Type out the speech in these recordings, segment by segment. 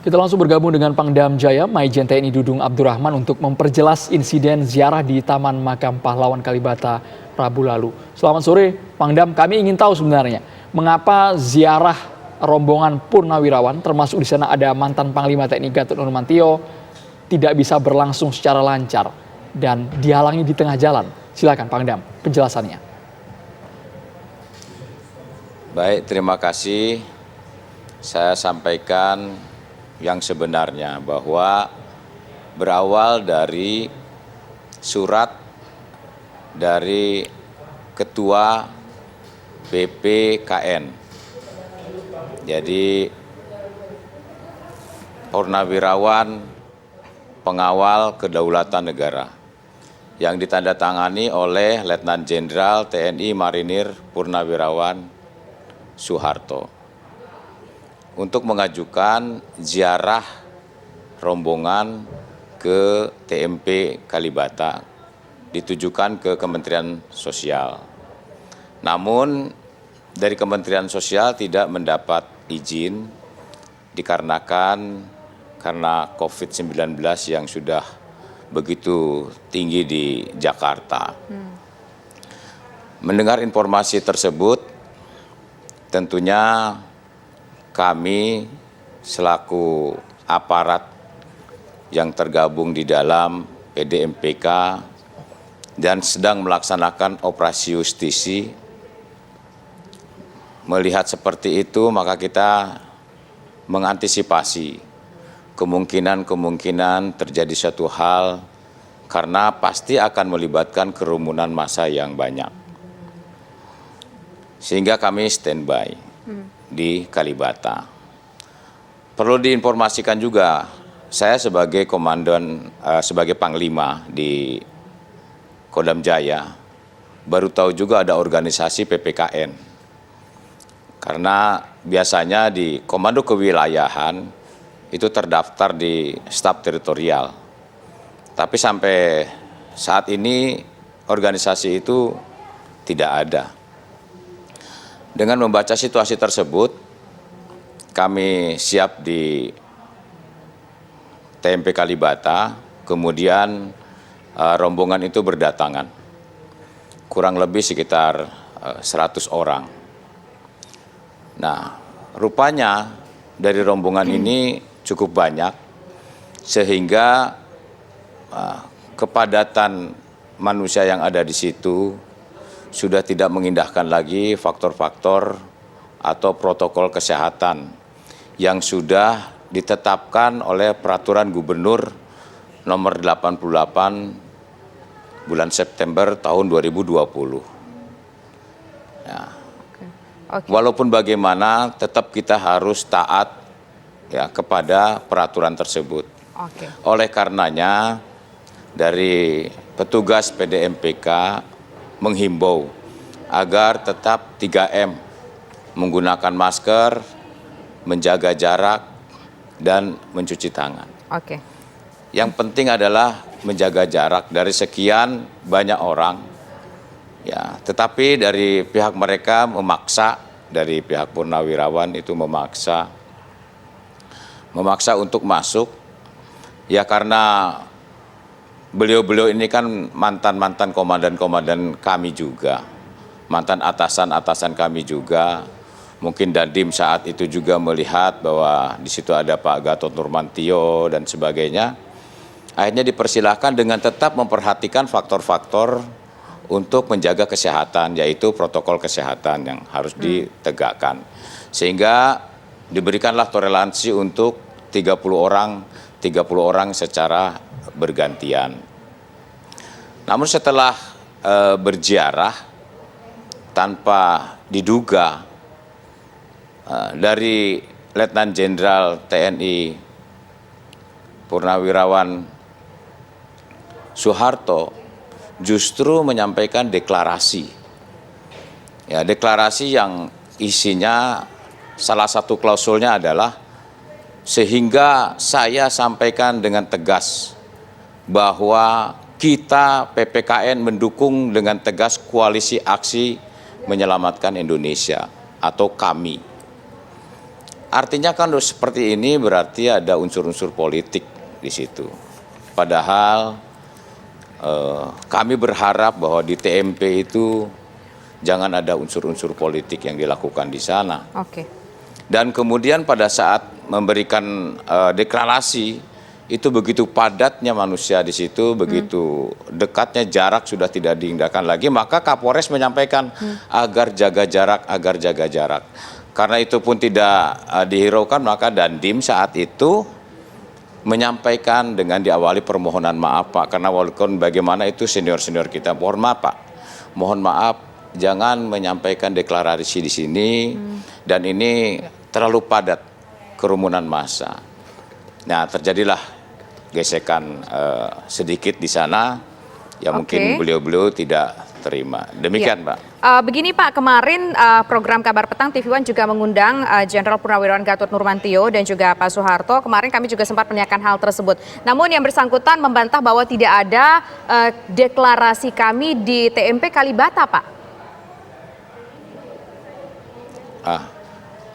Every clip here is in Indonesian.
Kita langsung bergabung dengan Pangdam Jaya, Maijen TNI Dudung Abdurrahman untuk memperjelas insiden ziarah di Taman Makam Pahlawan Kalibata Rabu lalu. Selamat sore, Pangdam. Kami ingin tahu sebenarnya mengapa ziarah rombongan purnawirawan, termasuk di sana ada mantan Panglima TNI Gatot Nurmantio, tidak bisa berlangsung secara lancar dan dihalangi di tengah jalan. Silakan Pangdam, penjelasannya. Baik, terima kasih. Saya sampaikan yang sebenarnya bahwa berawal dari surat dari Ketua BPKN. Jadi purnawirawan pengawal kedaulatan negara yang ditandatangani oleh Letnan Jenderal TNI Marinir Purnawirawan Soeharto untuk mengajukan ziarah rombongan ke TMP Kalibata ditujukan ke Kementerian Sosial. Namun dari Kementerian Sosial tidak mendapat izin karena COVID-19 yang sudah begitu tinggi di Jakarta. Mendengar informasi tersebut, tentunya kami selaku aparat yang tergabung di dalam PDMPK dan sedang melaksanakan operasi justisi, melihat seperti itu maka kita mengantisipasi kemungkinan terjadi suatu hal karena pasti akan melibatkan kerumunan massa yang banyak. Sehingga kami standby di Kalibata. Perlu diinformasikan juga, saya sebagai komandan, sebagai panglima di Kodam Jaya, baru tahu juga ada organisasi PPKN. Karena biasanya di Komando Kewilayahan itu terdaftar di staf teritorial. Tapi sampai saat ini organisasi itu tidak ada. Dengan membaca situasi tersebut, kami siap di TMP Kalibata, kemudian rombongan itu berdatangan. Kurang lebih sekitar 100 orang. Nah, rupanya dari rombongan ini cukup banyak, sehingga kepadatan manusia yang ada di situ sudah tidak mengindahkan lagi faktor-faktor atau protokol kesehatan yang sudah ditetapkan oleh Peraturan Gubernur Nomor 88 bulan September tahun 2020. Ya. Okay. Walaupun bagaimana, tetap kita harus taat ya kepada peraturan tersebut. Okay. Oleh karenanya, dari petugas PDMPK menghimbau agar tetap 3M, menggunakan masker, menjaga jarak, dan mencuci tangan. Oke. Yang penting adalah menjaga jarak dari sekian banyak orang, ya. Tetapi dari pihak mereka memaksa, dari pihak purnawirawan itu memaksa untuk masuk, ya karena beliau-beliau ini kan mantan komandan kami juga, mantan atasan kami juga. Mungkin Dandim saat itu juga melihat bahwa di situ ada Pak Gatot Nurmantio dan sebagainya. Akhirnya dipersilahkan dengan tetap memperhatikan faktor-faktor untuk menjaga kesehatan, yaitu protokol kesehatan yang harus ditegakkan. Sehingga diberikanlah toleransi untuk 30 orang secara bergantian. Namun setelah berziarah tanpa diduga dari Letnan Jenderal TNI Purnawirawan Soeharto justru menyampaikan deklarasi. Ya, deklarasi yang isinya salah satu klausulnya adalah sehingga saya sampaikan dengan tegas bahwa kita PPKN mendukung dengan tegas koalisi aksi menyelamatkan Indonesia atau kami. artinya kan seperti ini berarti ada unsur-unsur politik di situ. Padahal kami berharap bahwa di TMP itu jangan ada unsur-unsur politik yang dilakukan di sana. Oke. Dan kemudian pada saat memberikan deklarasi, itu begitu padatnya manusia di situ, begitu dekatnya jarak sudah tidak dihindarkan lagi, maka Kapolres menyampaikan agar jaga jarak. Karena itu pun tidak dihiraukan, maka Dandim saat itu menyampaikan dengan diawali permohonan maaf Pak, karena walaupun bagaimana itu senior-senior kita, mohon maaf Pak, mohon maaf jangan menyampaikan deklarasi di sini dan ini terlalu padat kerumunan massa. Nah, terjadilah gesekan sedikit di sana, ya mungkin beliau-beliau tidak terima. Demikian, Pak. Begini Pak, kemarin program Kabar Petang TV One juga mengundang Jenderal Purnawirawan Gatot Nurmantio dan juga Pak Soeharto. Kemarin kami juga sempat menanyakan hal tersebut. Namun yang bersangkutan membantah bahwa tidak ada deklarasi kami di TMP Kalibata, Pak.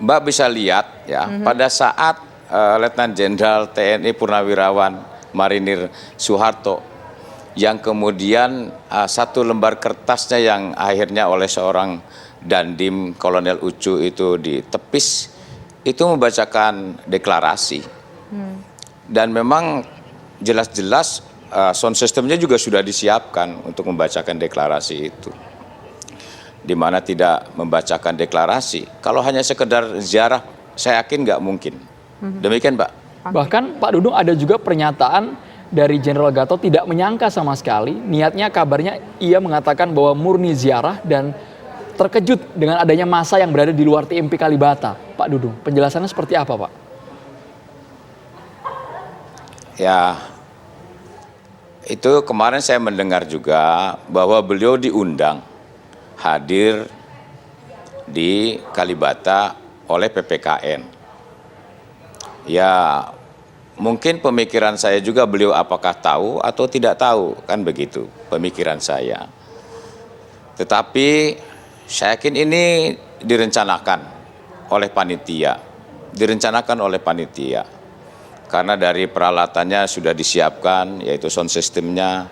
Mbak bisa lihat ya, pada saat Letnan Jenderal TNI Purnawirawan Marinir Soeharto yang kemudian satu lembar kertasnya yang akhirnya oleh seorang Dandim Kolonel Ucu itu ditepis, itu membacakan deklarasi. Dan memang jelas-jelas sound systemnya juga sudah disiapkan untuk membacakan deklarasi itu. Di mana tidak membacakan deklarasi, kalau hanya sekedar ziarah, saya yakin nggak mungkin. Demikian, Pak. Bahkan Pak Dudung ada juga pernyataan dari Jenderal Gatot tidak menyangka sama sekali, niatnya kabarnya ia mengatakan bahwa murni ziarah dan terkejut dengan adanya massa yang berada di luar TMP Kalibata. Pak Dudung, penjelasannya seperti apa, Pak? Ya, itu kemarin saya mendengar juga bahwa beliau diundang hadir di Kalibata oleh PPKN. Ya, mungkin pemikiran saya juga beliau apakah tahu atau tidak tahu, kan begitu pemikiran saya. Tetapi saya yakin ini direncanakan oleh panitia. Karena dari peralatannya sudah disiapkan, yaitu sound systemnya,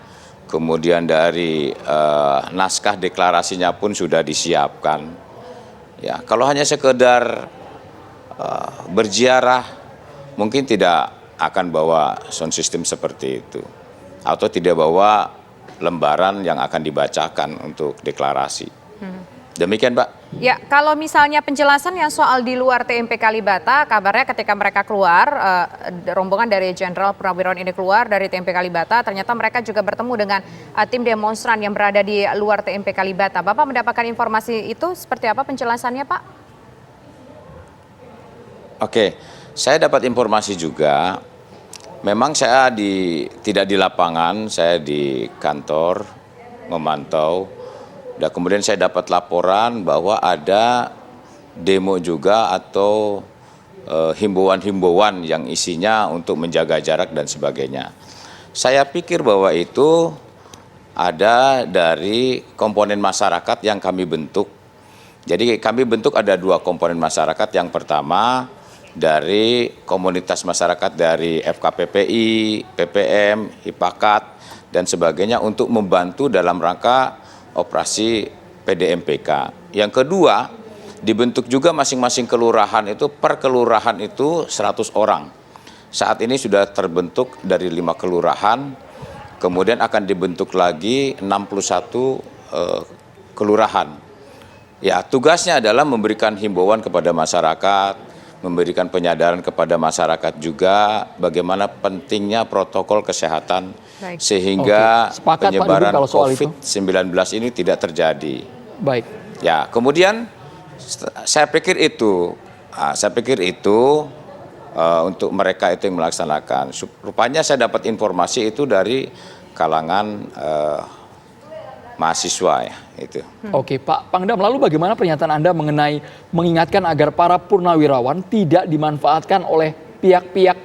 kemudian dari naskah deklarasinya pun sudah disiapkan. Ya, kalau hanya sekedar berziarah, mungkin tidak akan bawa sound system seperti itu. Atau tidak bawa lembaran yang akan dibacakan untuk deklarasi. Demikian, Pak. Ya, kalau misalnya penjelasan yang soal di luar TMP Kalibata, kabarnya ketika mereka keluar, rombongan dari Jenderal Purnawirawan ini keluar dari TMP Kalibata, ternyata mereka juga bertemu dengan tim demonstran yang berada di luar TMP Kalibata. Bapak mendapatkan informasi itu seperti apa penjelasannya, Pak? Oke, saya dapat informasi juga. Memang saya tidak di lapangan, saya di kantor memantau. Dan kemudian saya dapat laporan bahwa ada demo juga atau himbauan-himbauan yang isinya untuk menjaga jarak dan sebagainya. Saya pikir bahwa itu ada dari komponen masyarakat yang kami bentuk. Jadi kami bentuk ada dua komponen masyarakat. Yang pertama dari komunitas masyarakat dari FKPPI, PPM, HIPAKAT, dan sebagainya untuk membantu dalam rangka operasi PDMPK. Yang kedua, dibentuk juga masing-masing kelurahan itu, per kelurahan itu 100 orang. Saat ini sudah terbentuk dari 5 kelurahan, kemudian akan dibentuk lagi 61 kelurahan. Ya, tugasnya adalah memberikan himbauan kepada masyarakat, memberikan penyadaran kepada masyarakat juga bagaimana pentingnya protokol kesehatan. Baik. Sehingga Sepakat, penyebaran Pak Dudung, kalau soal COVID-19 ini tidak terjadi. Baik. Ya, kemudian saya pikir itu untuk mereka itu yang melaksanakan. Rupanya saya dapat informasi itu dari kalangan mahasiswa ya itu. Oke, Pak Pangdam, lalu bagaimana pernyataan Anda mengenai mengingatkan agar para purnawirawan tidak dimanfaatkan oleh pihak-pihak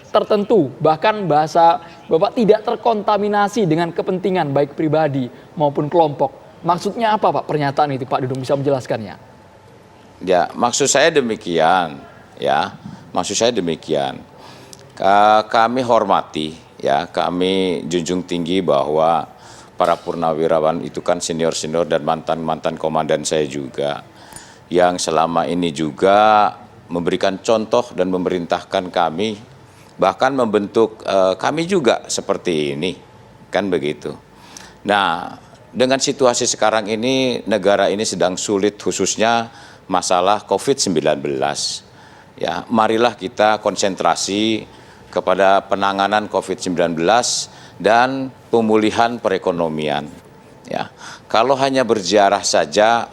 tertentu, bahkan bahasa Bapak tidak terkontaminasi dengan kepentingan baik pribadi maupun kelompok. Maksudnya apa, Pak, pernyataan itu? Pak Dudung bisa menjelaskannya? Ya, maksud saya demikian. ya. Maksud saya demikian. Kami hormati, ya, kami junjung tinggi bahwa para purnawirawan itu kan senior-senior dan mantan-mantan komandan saya juga, yang selama ini juga memberikan contoh dan memerintahkan kami, bahkan membentuk kami juga seperti ini, kan begitu. Nah, dengan situasi sekarang ini, negara ini sedang sulit khususnya masalah COVID-19. Ya, marilah kita konsentrasi kepada penanganan COVID-19 dan pemulihan perekonomian. Ya, kalau hanya berziarah saja,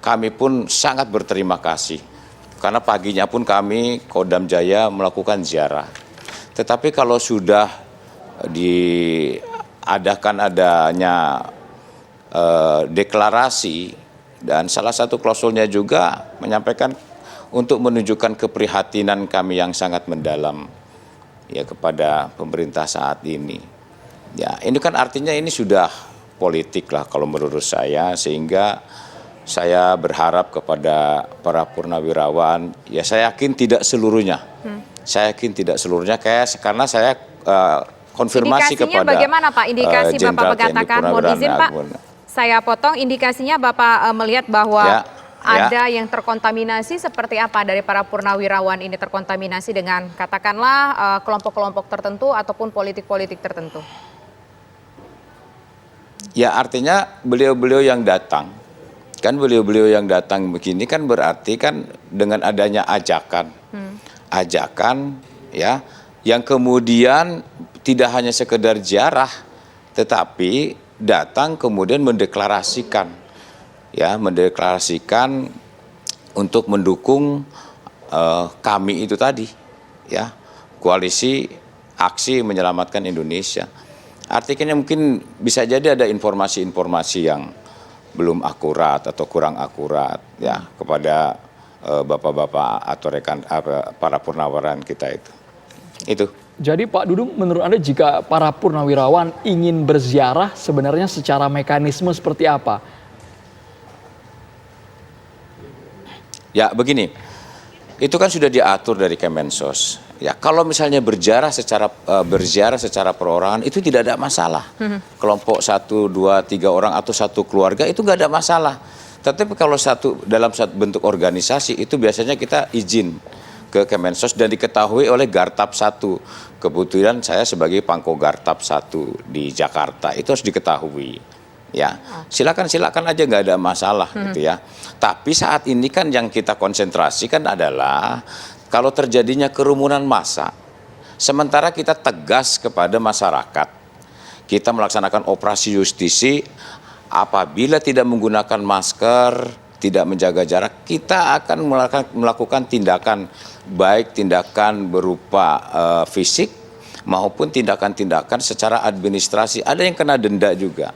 kami pun sangat berterima kasih. Karena paginya pun kami, Kodam Jaya, melakukan ziarah. Tetapi kalau sudah adanya deklarasi, dan salah satu klausulnya juga menyampaikan untuk menunjukkan keprihatinan kami yang sangat mendalam, ya, kepada pemerintah saat ini. Ya, ini kan artinya ini sudah politik lah kalau menurut saya, sehingga saya berharap kepada para purnawirawan, ya saya yakin tidak seluruhnya. Saya yakin tidak seluruhnya, karena saya konfirmasi indikasinya kepada bagaimana Pak? Indikasi Bapak mengatakan, mohon izin Pak, saya potong, indikasinya Bapak melihat bahwa ada yang terkontaminasi seperti apa dari para purnawirawan ini, terkontaminasi dengan katakanlah kelompok-kelompok tertentu ataupun politik-politik tertentu? Ya, artinya beliau-beliau yang datang, kan beliau-beliau yang datang begini kan berarti kan dengan adanya ajakan, ya, yang kemudian tidak hanya sekedar ziarah, tetapi datang kemudian mendeklarasikan, ya, mendeklarasikan untuk mendukung kami itu tadi, ya, koalisi aksi menyelamatkan Indonesia. Artinya mungkin bisa jadi ada informasi-informasi yang belum akurat atau kurang akurat, ya, kepada bapak-bapak atau rekan para purnawirawan kita itu. Itu. Jadi Pak Dudung, menurut Anda jika para purnawirawan ingin berziarah sebenarnya secara mekanisme seperti apa? Ya, begini, itu kan sudah diatur dari Kemensos. Ya, kalau misalnya berziarah secara perorangan itu tidak ada masalah. Kelompok 1, 2, 3 orang atau satu keluarga itu nggak ada masalah. Tetapi kalau dalam satu bentuk organisasi itu biasanya kita izin ke Kemensos dan diketahui oleh Gartab 1. Kebetulan saya sebagai Pangko Gartab 1 di Jakarta, itu harus diketahui. Ya, silakan aja, nggak ada masalah gitu ya. Tapi saat ini kan yang kita konsentrasikan adalah kalau terjadinya kerumunan massa, sementara kita tegas kepada masyarakat, kita melaksanakan operasi justisi, apabila tidak menggunakan masker, tidak menjaga jarak, kita akan melakukan tindakan, baik tindakan berupa fisik maupun tindakan-tindakan secara administrasi. Ada yang kena denda juga.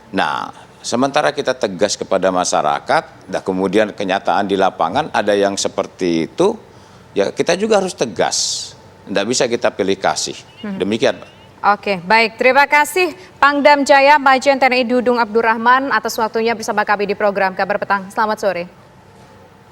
Nah, sementara kita tegas kepada masyarakat, dan kemudian kenyataan di lapangan ada yang seperti itu, ya kita juga harus tegas. Tidak bisa kita pilih kasih. Demikian, Pak. Oke, baik. Terima kasih Pangdam Jaya Majen TNI Dudung Abdurrahman atas waktunya bersama kami di program Kabar Petang. Selamat sore.